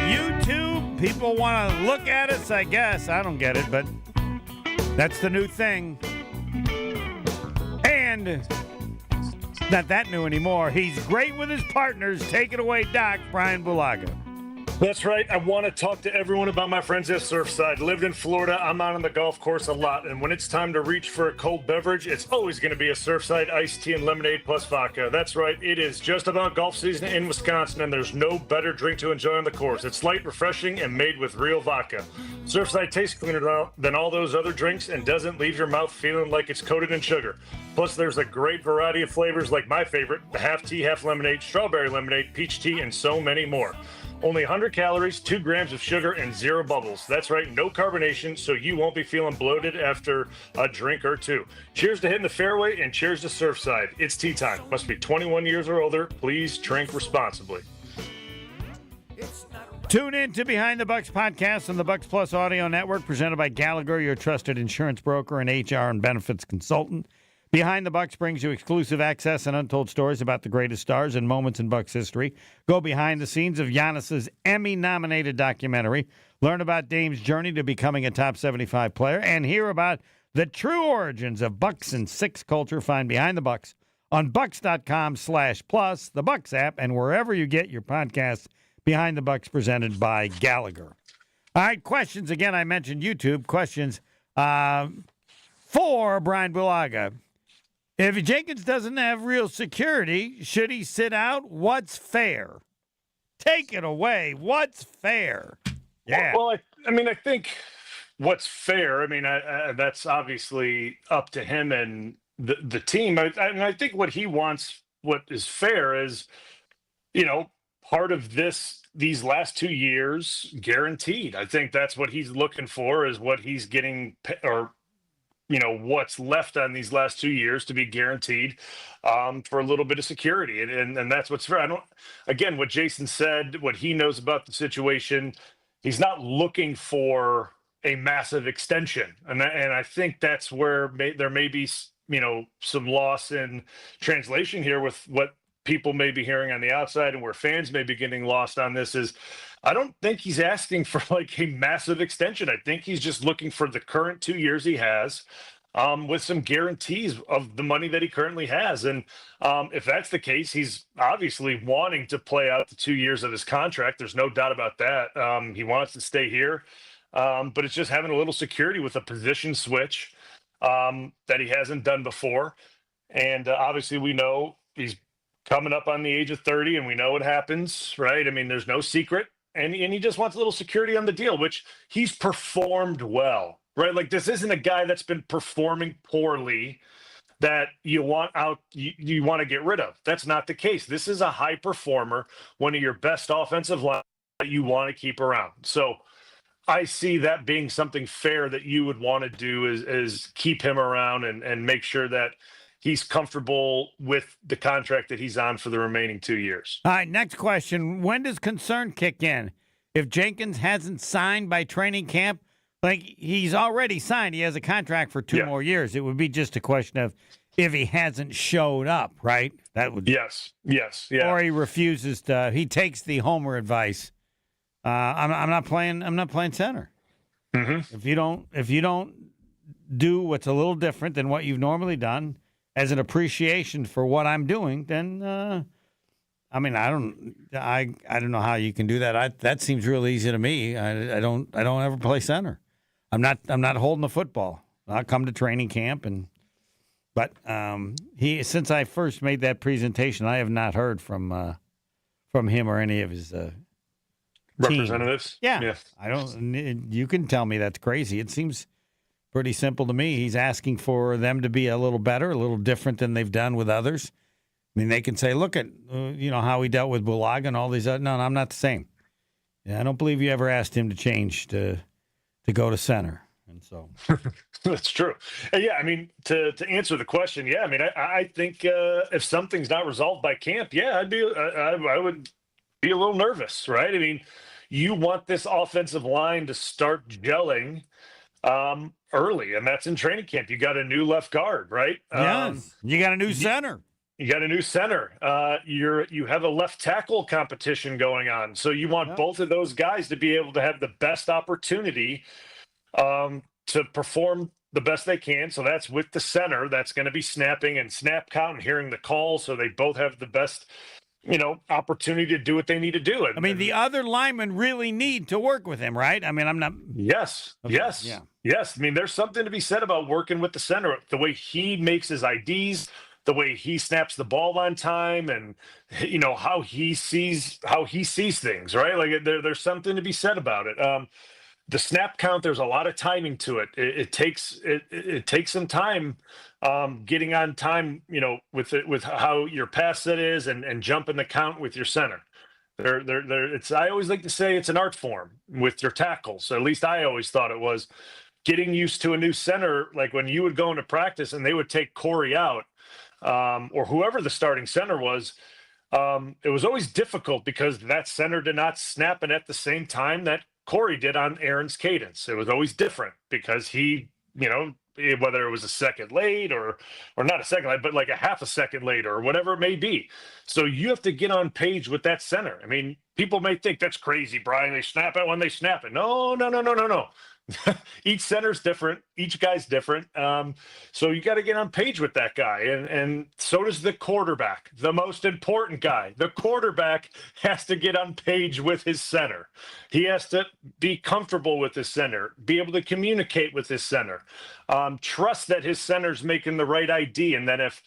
YouTube, people want to look at us, I guess. I don't get it, but that's the new thing. And not that new anymore. He's great with his partners. Take it away, Doc. Bryan Bulaga. That's right. I want to talk to everyone about my friends at Surfside. Lived in Florida. I'm out on the golf course a lot. And when it's time to reach for a cold beverage, it's always going to be a Surfside iced tea and lemonade plus vodka. That's right. It is just about golf season in Wisconsin, and there's no better drink to enjoy on the course. It's light, refreshing, and made with real vodka. Surfside tastes cleaner than all those other drinks and doesn't leave your mouth feeling like it's coated in sugar. Plus, there's a great variety of flavors like my favorite, the half tea, half lemonade, strawberry lemonade, peach tea, and so many more. Only 100 calories, 2 grams of sugar, and 0 bubbles. That's right, no carbonation, so you won't be feeling bloated after a drink or two. Cheers to hitting the fairway, and cheers to Surfside. It's tea time. Must be 21 years or older. Please drink responsibly. Tune in to Behind the Bucks podcast on the Bucks Plus Audio Network, presented by Gallagher, your trusted insurance broker and HR and benefits consultant. Behind the Bucks brings you exclusive access and untold stories about the greatest stars and moments in Bucks history. Go behind the scenes of Giannis's Emmy-nominated documentary. Learn about Dame's journey to becoming a top 75 player and hear about the true origins of Bucks and Six culture. Find Behind the Bucks on bucks.com/plus, the Bucks app, and wherever you get your podcasts. Behind the Bucks presented by Gallagher. All right, questions. Again, I mentioned YouTube. Questions for Bryan Bulaga. If Jenkins doesn't have real security, should he sit out? What's fair? Take it away. What's fair? Yeah. Well, I think what's fair, that's obviously up to him and the team. I think what he wants, what is fair is, part of these last 2 years guaranteed. I think that's what he's looking for, is what he's getting, or what's left on these last 2 years to be guaranteed, for a little bit of security. And that's what's fair. Again, what Jason said, what he knows about the situation, he's not looking for a massive extension. And I think that's where there may be, some loss in translation here with what people may be hearing on the outside, and where fans may be getting lost on this is, I don't think he's asking for like a massive extension. I think he's just looking for the current 2 years he has, with some guarantees of the money that he currently has. And if that's the case, he's obviously wanting to play out the 2 years of his contract. There's no doubt about that. He wants to stay here, but it's just having a little security with a position switch that he hasn't done before. And obviously we know he's coming up on the age of 30, and we know what happens, right? There's no secret, and he just wants a little security on the deal, which he's performed well, right? Like, this isn't a guy that's been performing poorly that you want out, you want to get rid of. That's not the case. This is a high performer, one of your best offensive line that you want to keep around. So I see that being something fair that you would want to do, is keep him around and make sure that he's comfortable with the contract that he's on for the remaining 2 years. All right, next question. When does concern kick in? If Jenkins hasn't signed by training camp, like, he's already signed, he has a contract for 2 more years. It would be just a question of if he hasn't showed up, right? That would yes, yeah. Or he refuses to. He takes the Homer advice. I'm not playing center. Mm-hmm. If you don't do what's a little different than what you've normally done, as an appreciation for what I'm doing, then I don't know how you can do that. That seems real easy to me. I don't ever play center. I'm not holding the football. I'll come to training camp, but since I first made that presentation, I have not heard from him or any of his representatives. Yeah, I don't. You can tell me that's crazy. It seems pretty simple to me. He's asking for them to be a little better, a little different than they've done with others. They can say, look at how he dealt with Bulaga and all these other. No, I'm not the same. Yeah, I don't believe you ever asked him to change to go to center. And so that's true. Yeah, to answer the question, yeah, I think if something's not resolved by camp, yeah, I would be a little nervous, right? You want this offensive line to start gelling early, and that's in training camp. You got a new left guard, right? Yes. You got a new center. You got a new center. You have a left tackle competition going on, so you want both of those guys to be able to have the best opportunity to perform the best they can. So that's with the center. That's going to be snapping and snap count and hearing the call, so they both have the best opportunity to do what they need to do. The other linemen really need to work with him, right? I'm not. Yes. Okay. Yes. Yeah. Yes. There's something to be said about working with the center, the way he makes his IDs, the way he snaps the ball on time, and how he sees things, right? Like, there's something to be said about it. The snap count, there's a lot of timing to it. It takes some time getting on time, with how your pass set is and jumping the count with your center. I always like to say it's an art form with your tackles. At least I always thought it was. Getting used to a new center, like when you would go into practice and they would take Corey out, or whoever the starting center was, it was always difficult because that center did not snap it at the same time that Corey did on Aaron's cadence. It was always different because he, whether it was a second late or not a second late, but like a half a second late or whatever it may be. So you have to get on page with that center. I mean, people may think that's crazy, Brian. They snap it when they snap it. No. Each center's different. Each guy's different. So you got to get on page with that guy. And so does the quarterback, the most important guy. The quarterback has to get on page with his center. He has to be comfortable with his center, be able to communicate with his center, trust that his center's making the right ID, and that if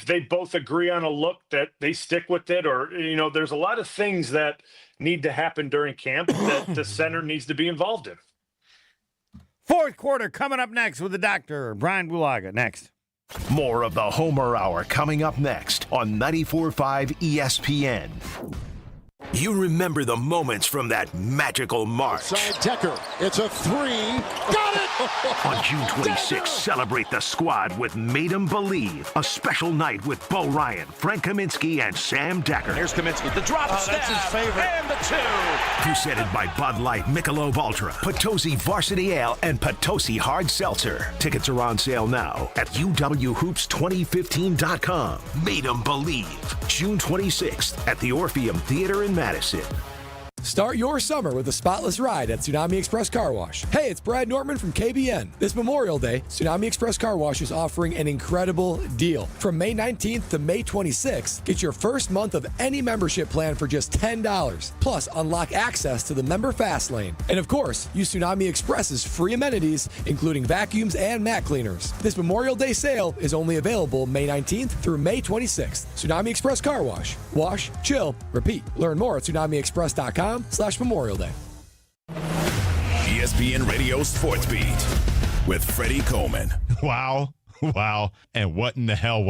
they both agree on a look, that they stick with it. Or, there's a lot of things that need to happen during camp that the center needs to be involved in. Fourth quarter coming up next with the doctor, Bryan Bulaga. Next. More of the Homer Hour coming up next on 94.5 ESPN. You remember the moments from that magical March. Side Decker, it's a three. Got it! On June 26th, celebrate the squad with Made 'em Believe, a special night with Bo Ryan, Frank Kaminsky, and Sam Decker. Here's Kaminsky, the drop stab, that's his favorite. And the two. Presented by Bud Light, Michelob Ultra, Potosi Varsity Ale, and Potosi Hard Seltzer. Tickets are on sale now at uwhoops2015.com. Made 'em Believe, June 26th at the Orpheum Theater in Madison. Start your summer with a spotless ride at Tsunami Express Car Wash. Hey, it's Brad Nortman from KBN. This Memorial Day, Tsunami Express Car Wash is offering an incredible deal. From May 19th to May 26th, get your first month of any membership plan for just $10. Plus, unlock access to the Member Fast Lane. And of course, use Tsunami Express's free amenities, including vacuums and mat cleaners. This Memorial Day sale is only available May 19th through May 26th. Tsunami Express Car Wash. Wash, chill, repeat. Learn more at tsunamiexpress.com/Memorial Day. ESPN Radio Sports Beat with Freddie Coleman. Wow. And what in the hell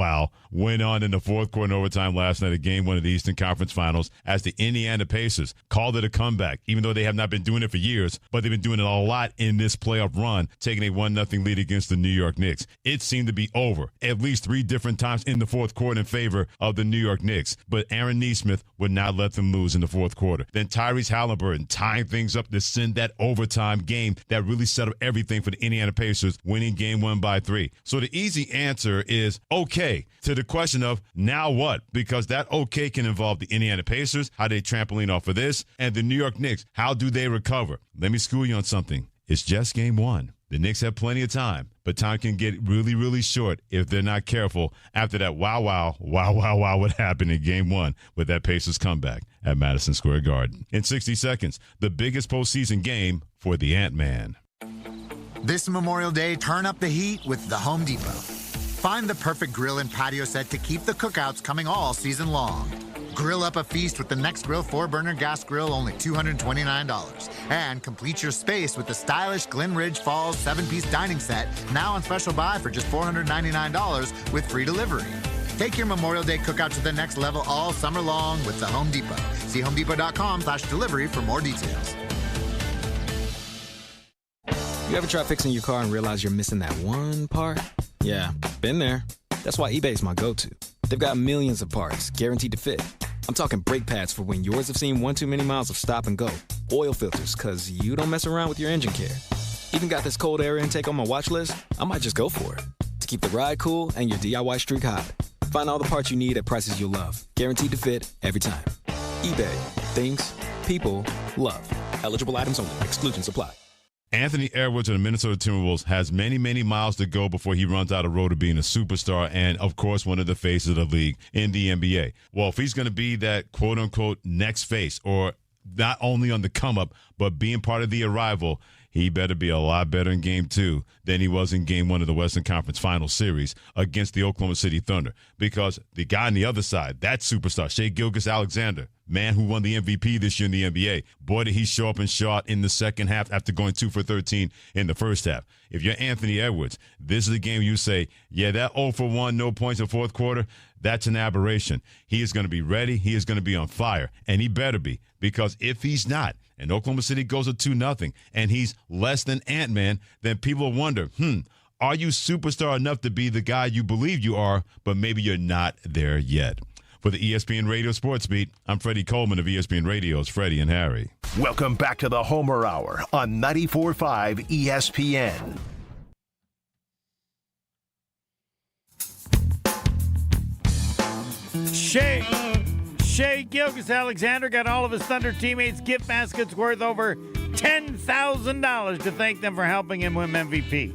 went on in the fourth quarter and overtime last night of game one of the Eastern Conference Finals as the Indiana Pacers called it a comeback, even though they have not been doing it for years, but they've been doing it a lot in this playoff run, taking a 1-0 lead against the New York Knicks. It seemed to be over at least 3 different times in the fourth quarter in favor of the New York Knicks, but Aaron Nesmith would not let them lose in the fourth quarter. Then Tyrese Halliburton tying things up to send that overtime game that really set up everything for the Indiana Pacers, winning game 1 by 3. So the easy answer is okay to the question of now what, because that okay can involve the Indiana Pacers, how they trampoline off of this, and the New York Knicks, how do they recover? Let me school you on something. It's just game 1. The Knicks have plenty of time, but time can get really, really short if they're not careful after that wow what happened in game 1 with that Pacers comeback at Madison Square Garden. In 60 seconds, the biggest postseason game for the Ant-Man. This Memorial Day, turn up the heat with the Home Depot. Find the perfect grill and patio set to keep the cookouts coming all season long. Grill up a feast with the Next Grill 4-burner gas grill, only $229. And complete your space with the stylish Glen Ridge Falls 7-piece dining set, now on special buy for just $499 with free delivery. Take your Memorial Day cookout to the next level all summer long with the Home Depot. See homedepot.com/delivery for more details. You ever try fixing your car and realize you're missing that one part? Yeah, been there. That's why eBay's my go-to. They've got millions of parts, guaranteed to fit. I'm talking brake pads for when yours have seen 1 too many miles of stop and go. Oil filters, because you don't mess around with your engine care. Even got this cold air intake on my watch list. I might just go for it. To keep the ride cool and your DIY streak hot. Find all the parts you need at prices you'll love. Guaranteed to fit every time. eBay. Things people love. Eligible items only. Exclusions apply. Anthony Edwards of the Minnesota Timberwolves has many, many miles to go before he runs out of road to being a superstar and, of course, one of the faces of the league in the NBA. Well, if he's going to be that quote-unquote next face, or not only on the come-up, but being part of the arrival, he better be a lot better in Game 2 than he was in Game 1 of the Western Conference Final Series against the Oklahoma City Thunder. Because the guy on the other side, that superstar, Shai Gilgeous-Alexander, man who won the MVP this year in the NBA, boy, did he show up and shot in the second half after going 2 for 13 in the first half. If you're Anthony Edwards, this is the game you say, yeah, that 0 for 1, no points in fourth quarter, that's an aberration. He is going to be ready. He is going to be on fire, and he better be, because if he's not, and Oklahoma City goes a 2-0, and he's less than Ant-Man, then people will wonder, are you superstar enough to be the guy you believe you are, but maybe you're not there yet? For the ESPN Radio Sports Beat, I'm Freddie Coleman of ESPN Radio's Freddie and Harry. Welcome back to the Homer Hour on 94.5 ESPN. Shea Gilgeous-Alexander got all of his Thunder teammates gift baskets worth over $10,000 to thank them for helping him win MVP.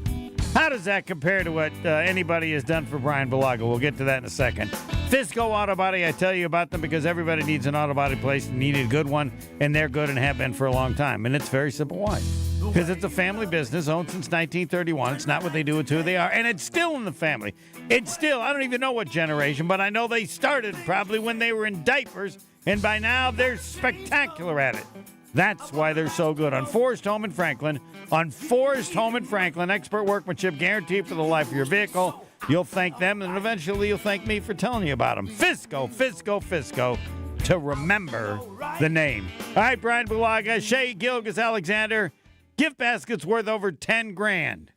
How does that compare to what anybody has done for Bryan Bulaga? We'll get to that in a second. Fisco Auto Body, I tell you about them because everybody needs an auto body place and needed a good one, and they're good and have been for a long time. And it's very simple why. Because it's a family business owned since 1931. It's not what they do, it's who they are. And it's still in the family. It's still, I don't even know what generation, but I know they started probably when they were in diapers, and by now they're spectacular at it. That's why they're so good. On Forest Home in Franklin, expert workmanship guaranteed for the life of your vehicle. You'll thank them, and eventually you'll thank me for telling you about them. Fisco, to remember the name. All right, Bryan Bulaga, Shea Gilgeous-Alexander, gift baskets worth over $10,000.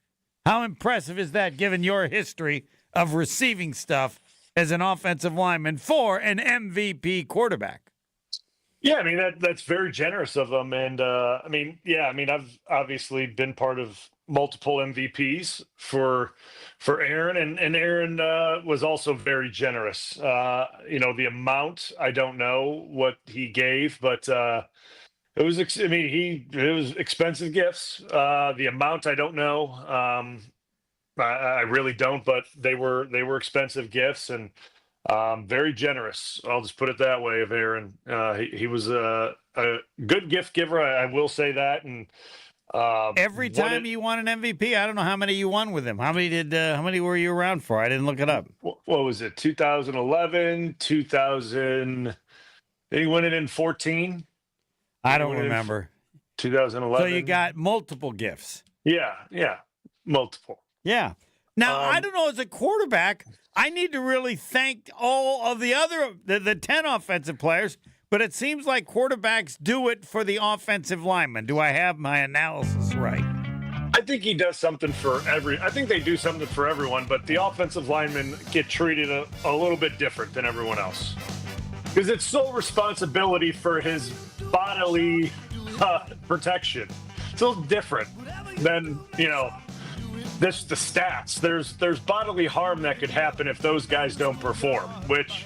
How impressive is that, given your history of receiving stuff as an offensive lineman for an MVP quarterback? Yeah, I mean, that's very generous of them. And, I've obviously been part of multiple MVPs for Aaron, and Aaron was also very generous. The amount, I don't know what he gave, but it was expensive gifts. The amount, I don't know. I really don't, but they were expensive gifts, and very generous. I'll just put it that way of Aaron. He was a good gift giver. I will say that. And every time you won an MVP, I don't know how many you won with him. How many were you around for? I didn't look it up. What was it? 2011, 2000. Did he win it in 14? I don't remember. 2011. So you got multiple gifts. Yeah, multiple. Yeah. Now, I don't know, as a quarterback, I need to really thank all of the other, the 10 offensive players, but it seems like quarterbacks do it for the offensive linemen. Do I have my analysis right? I think he does something for I think they do something for everyone, but the offensive linemen get treated a little bit different than everyone else. Because it's sole responsibility for his bodily protection. It's a little different than, the stats. There's bodily harm that could happen if those guys don't perform, which,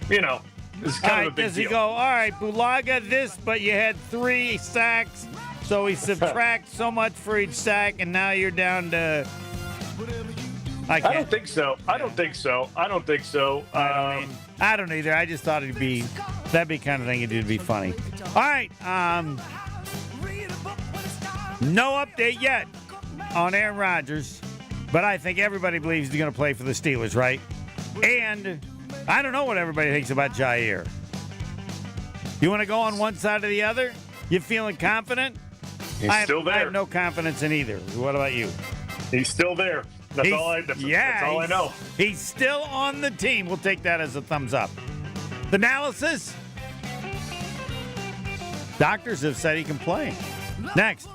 is kind of a big does deal. He go, all right, Bulaga, this, but you had 3 sacks, so he subtracts so much for each sack, and now you're down to... I don't think so. I don't think so. I don't either. I just thought that'd be the kind of thing you'd do to be funny. All right. No update yet on Aaron Rodgers, but I think everybody believes he's going to play for the Steelers, right? And I don't know what everybody thinks about Jair. You want to go on one side or the other? You feeling confident? He's still there. I have no confidence in either. What about you? He's still there. That's all I know. He's still on the team. We'll take that as a thumbs up. The analysis? Doctors have said he can play. Next.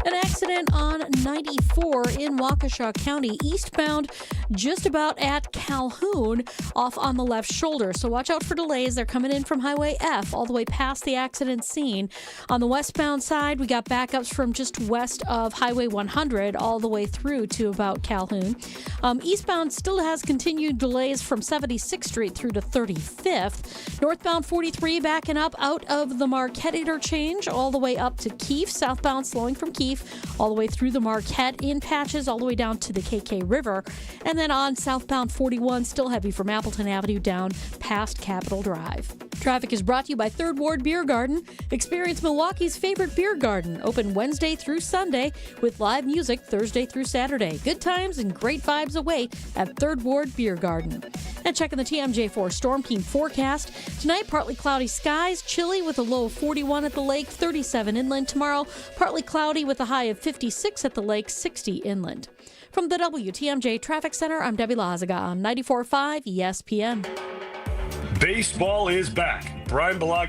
An accident on 94 in Waukesha County, eastbound just about at Calhoun, off on the left shoulder. So watch out for delays. They're coming in from Highway F all the way past the accident scene. On the westbound side, we got backups from just west of Highway 100 all the way through to about Calhoun. Eastbound still has continued delays from 76th Street through to 35th. Northbound 43 backing up out of the Marquette interchange all the way up to Keefe. Southbound slowing from Keefe all the way through the Marquette in patches all the way down to the KK River. And then on southbound 41, still heavy from Appleton Avenue down past Capitol Drive. Traffic is brought to you by Third Ward Beer Garden. Experience Milwaukee's favorite beer garden, open Wednesday through Sunday with live music Thursday through Saturday. Good times and great vibes await at Third Ward Beer Garden. And checking the TMJ4 Storm King forecast. Tonight, partly cloudy skies, chilly with a low of 41 at the lake, 37 inland. Tomorrow, partly cloudy with a high of 56 at the lake, 60 inland. From the WTMJ Traffic Center, I'm Debbie Lazaga on 94.5 ESPN. Baseball is back. Bryan Bulaga